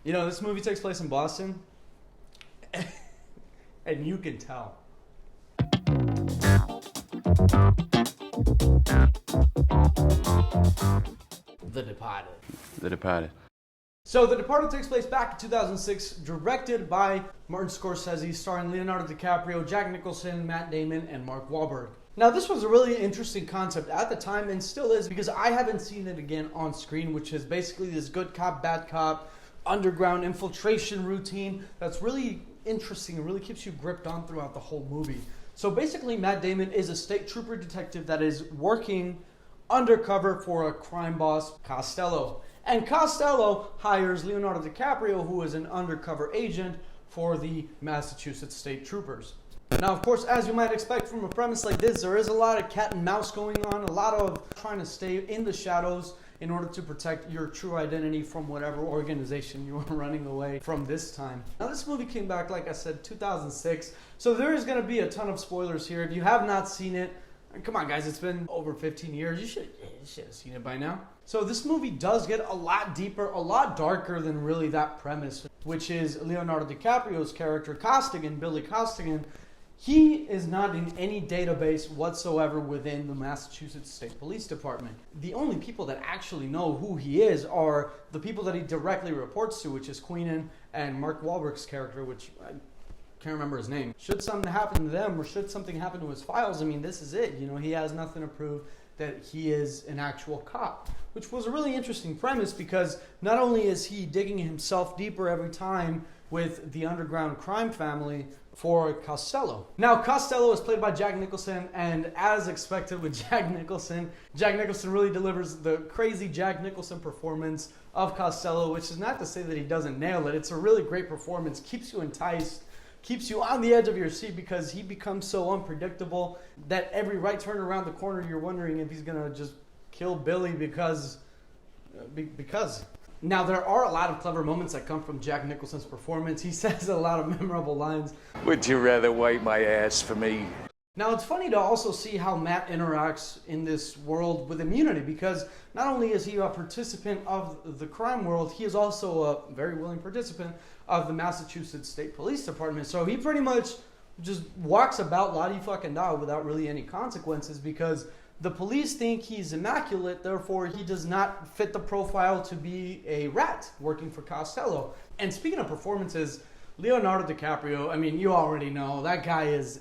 You know, this movie takes place in Boston, and you can tell. The Departed. The Departed. So, The Departed takes place back in 2006, directed by Martin Scorsese, starring Leonardo DiCaprio, Jack Nicholson, Matt Damon, and Mark Wahlberg. Now, this was a really interesting concept at the time, and still is, because I haven't seen it again on screen, which is basically this good cop, bad cop, underground infiltration routine that's really interesting and really keeps you gripped on throughout the whole movie. So basically, Matt Damon is a state trooper detective that is working undercover for a crime boss, Costello. And Costello hires Leonardo DiCaprio, who is an undercover agent for the Massachusetts State Troopers. Now, of course, as you might expect from a premise like this, there is a lot of cat and mouse going on, a lot of trying to stay in the shadows in order to protect your true identity from whatever organization you are running away from this time. Now, this movie came back, like I said, 2006, so there is going to be a ton of spoilers here. If you have not seen it, come on, guys, it's been over 15 years. You should have seen it by now. So this movie does get a lot deeper, a lot darker than really that premise, which is Leonardo DiCaprio's character, Costigan, Billy Costigan. He is not in any database whatsoever within the Massachusetts State Police Department. The only people that actually know who he is are the people that he directly reports to, which is Queenan and Mark Wahlberg's character, which I can't remember his name. Should something happen to them or should something happen to his files, I mean, this is it. You know, he has nothing to prove that he is an actual cop, which was a really interesting premise because not only is he digging himself deeper every time with the underground crime family for Costello. Now, Costello is played by Jack Nicholson, and as expected with Jack Nicholson really delivers the crazy Jack Nicholson performance of Costello, which is not to say that he doesn't nail it. It's a really great performance, keeps you enticed, keeps you on the edge of your seat because he becomes so unpredictable that every right turn around the corner you're wondering if he's gonna just kill Billy because. Now, there are a lot of clever moments that come from Jack Nicholson's performance. He says a lot of memorable lines. Would you rather wipe my ass for me? Now, it's funny to also see how Matt interacts in this world with immunity because not only is he a participant of the crime world, he is also a very willing participant of the Massachusetts State Police Department. So he pretty much just walks about la-di-fucking-da without really any consequences because the police think he's immaculate, therefore he does not fit the profile to be a rat working for Costello. And speaking of performances, Leonardo DiCaprio, I mean, you already know, that guy is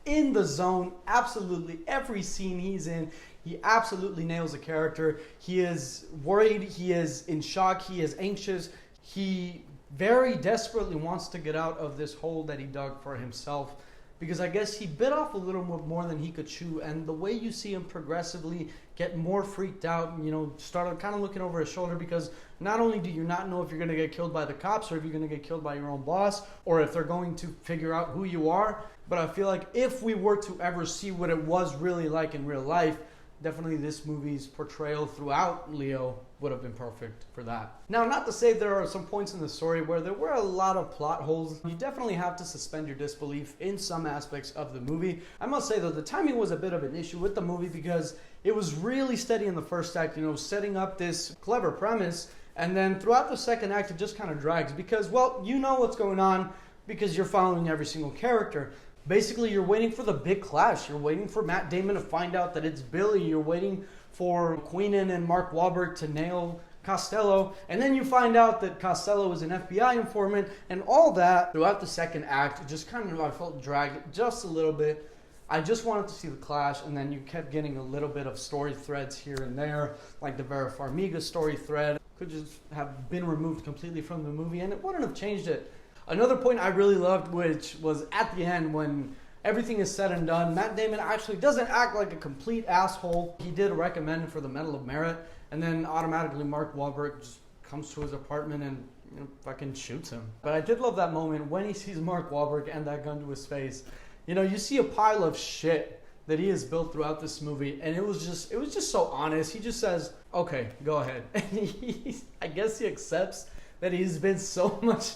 in the zone absolutely every scene he's in. He absolutely nails a character. He is worried, he is in shock, he is anxious. He very desperately wants to get out of this hole that he dug for himself, because I guess he bit off a little more than he could chew, and the way you see him progressively get more freaked out, you know, start kind of looking over his shoulder, because not only do you not know if you're going to get killed by the cops or if you're going to get killed by your own boss or if they're going to figure out who you are, but I feel like if we were to ever see what it was really like in real life, definitely this movie's portrayal throughout Leo would have been perfect for that. Now, not to say there are some points in the story where there were a lot of plot holes. You definitely have to suspend your disbelief in some aspects of the movie. I must say, though, the timing was a bit of an issue with the movie because it was really steady in the first act, you know, setting up this clever premise, and then throughout the second act, it just kind of drags because, well, you know what's going on because you're following every single character. Basically, you're waiting for the big clash. You're waiting for Matt Damon to find out that it's Billy. You're waiting for Queenan and Mark Wahlberg to nail Costello. And then you find out that Costello is an FBI informant. And all that throughout the second act, it just kind of, I felt dragged just a little bit. I just wanted to see the clash. And then you kept getting a little bit of story threads here and there, like the Vera Farmiga story thread. Could just have been removed completely from the movie, and it wouldn't have changed it. Another point I really loved, which was at the end when everything is said and done, Matt Damon actually doesn't act like a complete asshole. He did recommend for the Medal of Merit, and then automatically Mark Wahlberg just comes to his apartment and, you know, fucking shoots him. But I did love that moment when he sees Mark Wahlberg and that gun to his face. You know, you see a pile of shit that he has built throughout this movie, and it was just so honest. He just says, okay, go ahead. And I guess he accepts that he's been so much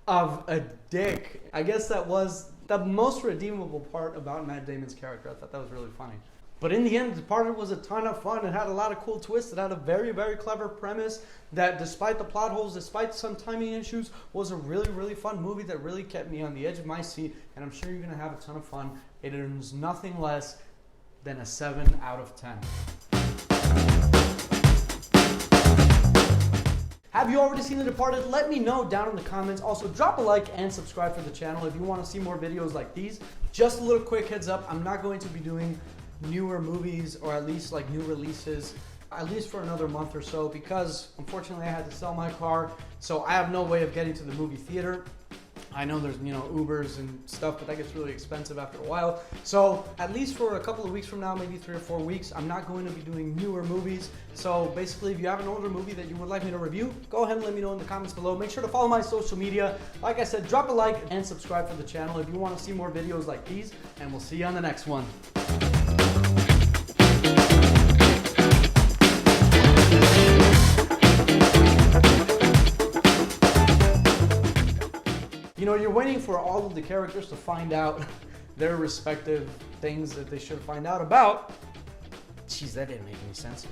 of a dick. I guess that was the most redeemable part about Matt Damon's character. I thought that was really funny. But in the end, Departed was a ton of fun. It had a lot of cool twists. It had a very, very clever premise that, despite the plot holes, despite some timing issues, was a really, really fun movie that really kept me on the edge of my seat. And I'm sure you're going to have a ton of fun. It earns nothing less than a 7 out of 10. Have you already seen The Departed? Let me know down in the comments. Also, drop a like and subscribe for the channel if you want to see more videos like these. Just a little quick heads up, I'm not going to be doing newer movies, or at least like new releases, at least for another month or so, because unfortunately I had to sell my car, so I have no way of getting to the movie theater. I know there's, Ubers and stuff, but that gets really expensive after a while. So at least for a couple of weeks from now, maybe 3 or 4 weeks, I'm not going to be doing newer movies. So basically, if you have an older movie that you would like me to review, go ahead and let me know in the comments below. Make sure to follow my social media. Like I said, drop a like and subscribe for the channel if you want to see more videos like these, and we'll see you on the next one. You're waiting for all of the characters to find out their respective things that they should find out about. Jeez, that didn't make any sense.